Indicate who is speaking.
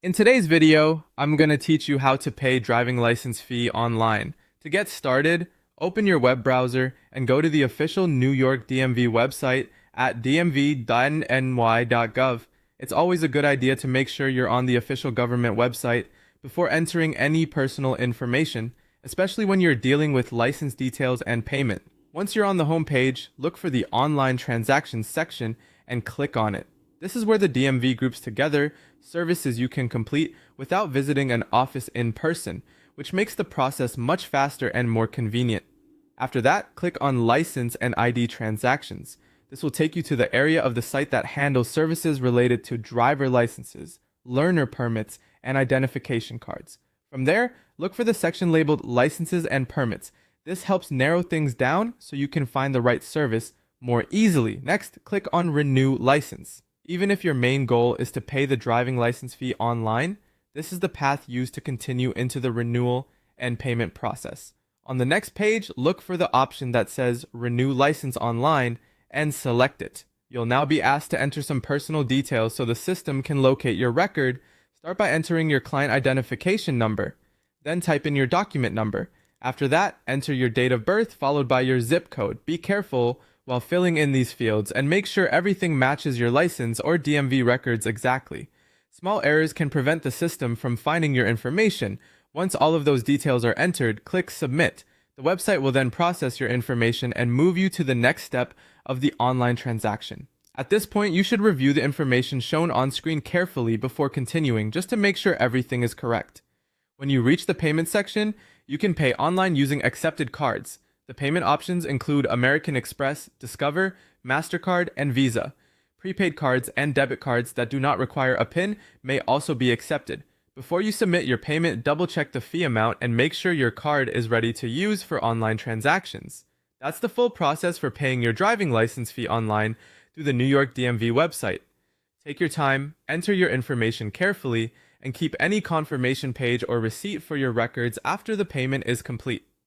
Speaker 1: In today's video, I'm going to teach you how to pay driving license fee online. To get started, open your web browser and go to the official New York DMV website at dmv.ny.gov. It's always a good idea to make sure you're on the official government website before entering any personal information, especially when you're dealing with license details and payment. Once you're on the home page, look for the online transactions section and click on it. This is where the DMV groups together services you can complete without visiting an office in person, which makes the process much faster and more convenient. After that, click on License and ID Transactions. This will take you to the area of the site that handles services related to driver licenses, learner permits, and identification cards. From there, look for the section labeled Licenses and Permits. This helps narrow things down so you can find the right service more easily. Next, click on Renew License. Even if your main goal is to pay the driving license fee online, this is the path used to continue into the renewal and payment process. On the next page, look for the option that says Renew License Online and select it. You'll now be asked to enter some personal details so the system can locate your record. Start by entering your client identification number, then type in your document number. After that, enter your date of birth followed by your zip code. Be careful while filling in these fields and make sure everything matches your license or DMV records exactly. Small errors can prevent the system from finding your information. Once all of those details are entered, click Submit. The website will then process your information and move you to the next step of the online transaction. At this point, you should review the information shown on screen carefully before continuing, just to make sure everything is correct. When you reach the payment section, you can pay online using accepted cards. The payment options include American Express, Discover, MasterCard, and Visa. Prepaid cards and debit cards that do not require a PIN may also be accepted. Before you submit your payment, double-check the fee amount and make sure your card is ready to use for online transactions. That's the full process for paying your driving license fee online through the New York DMV website. Take your time, enter your information carefully, and keep any confirmation page or receipt for your records after the payment is complete.